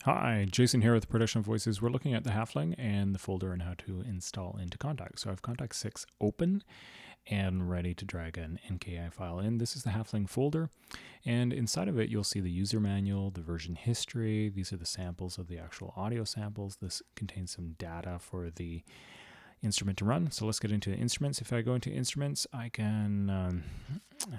Hi, Jason here with Production Voices. We're looking at the Halfling and the folder and how to install into Kontakt. So I have Kontakt 6 open and ready to drag an NKI file in. This is the Halfling folder, and inside of it you'll see the user manual, the version history. These are the samples of the actual audio samples. This contains some data for the instrument to run. So let's get into the instruments. If I go into instruments, I can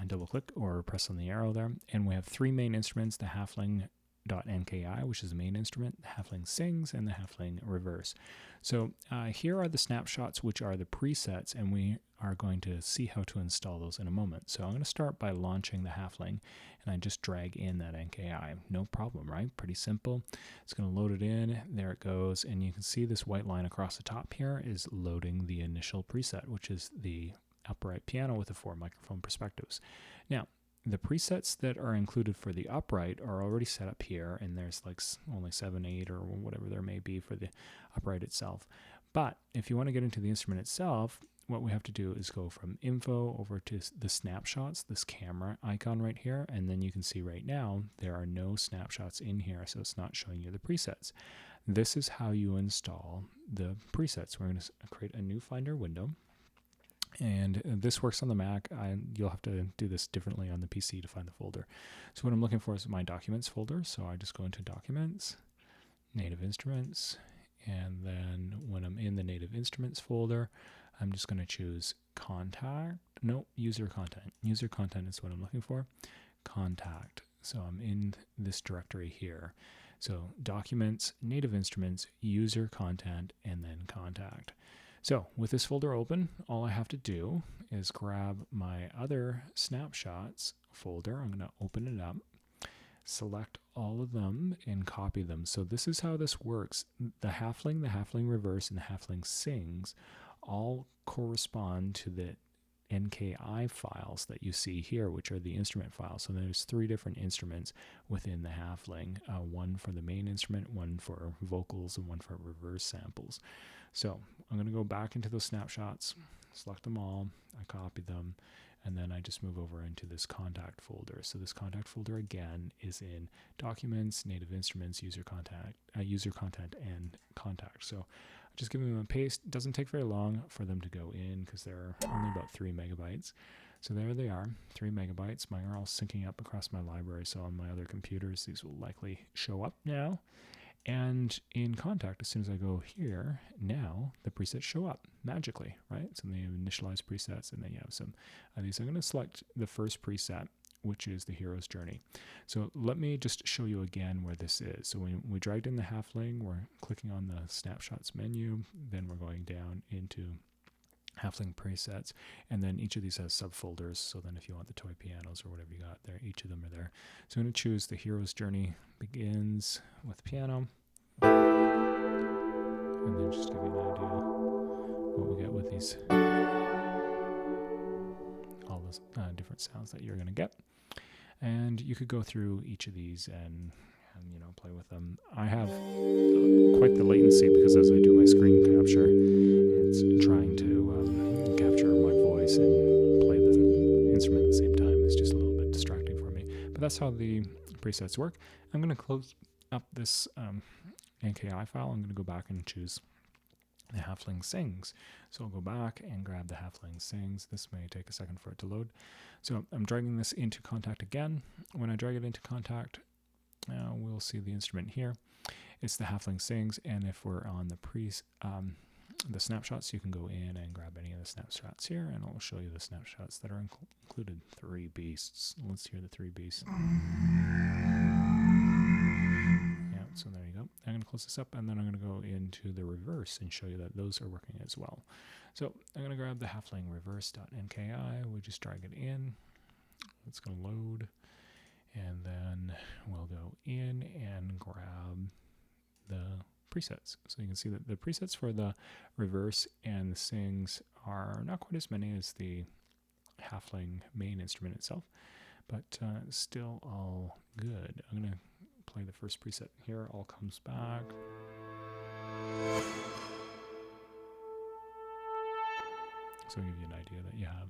double click or press on the arrow there, and we have three main instruments: the Halfling.nki, which is the main instrument, the Halfling sings, and the Halfling reverse. So here are the snapshots, which are the presets, and we are going to see how to install those in a moment. So I'm going to start by launching the Halfling, and I just drag in that NKI. No problem, right? Pretty simple. It's going to load it in. There it goes, and you can see this white line across the top here is loading the initial preset, which is the upright piano with the 4 microphone perspectives. Now, the presets that are included for the upright are already set up here, and there's like only 7, 8, or whatever there may be for the upright itself. But if you want to get into the instrument itself, what we have to do is go from info over to the snapshots, this camera icon right here, and then you can see right now there are no snapshots in here, so it's not showing you the presets. This is how you install the presets. We're going to create a new Finder window. And this works on the Mac. You'll have to do this differently on the PC to find the folder. So what I'm looking for is my Documents folder. So I just go into Documents, Native Instruments, and then when I'm in the Native Instruments folder, I'm just going to choose User Content. User Content is what I'm looking for. Kontakt. So I'm in this directory here. So Documents, Native Instruments, User Content, and then Kontakt. So with this folder open, all I have to do is grab my other snapshots folder. I'm going to open it up, select all of them, and copy them. So this is how this works. The Halfling reverse, and the Halfling sings all correspond to the NKI files that you see here, which are the instrument files. So there's 3 different instruments within the Halfling, one for the main instrument, one for vocals, and one for reverse samples. So I'm going to go back into those snapshots, select them all, I copy them, and then I just move over into this Kontakt folder. So this Kontakt folder again is in Documents, Native Instruments, User Content, and Kontakt. So just giving them a paste. It doesn't take very long for them to go in because they're only about 3 megabytes. So there they are, 3 megabytes. Mine are all syncing up across my library, so on my other computers, these will likely show up now. And in Kontakt, as soon as I go here, now the presets show up magically, right? So they have initialized presets, and then you have some of these. I'm going to select the first preset, which is the hero's journey. So let me just show you again where this is. So when we dragged in the Halfling, we're clicking on the snapshots menu, then we're going down into Halfling presets, and then each of these has subfolders. So then if you want the toy pianos or whatever you got there, each of them are there. So I'm going to choose the hero's journey begins with piano, and then just give you an idea what we get with these, all those different sounds that you're going to get. And you could go through each of these and play with them. I have quite the latency because as I do my screen capture, it's trying to capture my voice and play the instrument at the same time. It's just a little bit distracting for me. But that's how the presets work. I'm going to close up this NKI file. I'm going to go back and choose the Halfling sings. So I'll go back and grab the Halfling sings. This may take a second for it to load. So I'm dragging this into Kontakt again. When I drag it into Kontakt, we'll see the instrument here. It's the Halfling sings, and if we're on the snapshots, you can go in and grab any of the snapshots here, and I'll show you the snapshots that are included. 3 beasts. Let's hear the 3 beasts. Yeah, so there you go. I'm going to close this up, and then I'm going to go into the reverse and show you that those are working as well. So I'm going to grab the Halfling reverse.nki. We just drag it in. It's going to load. And then we'll go in and grab the presets. So you can see that the presets for the reverse and the sings are not quite as many as the Halfling main instrument itself, but still all good. I'm going to play the first preset here. All comes back. So I'll give you an idea that you have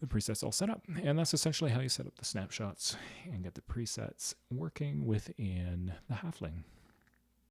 the presets all set up. And that's essentially how you set up the snapshots and get the presets working within the Halfling.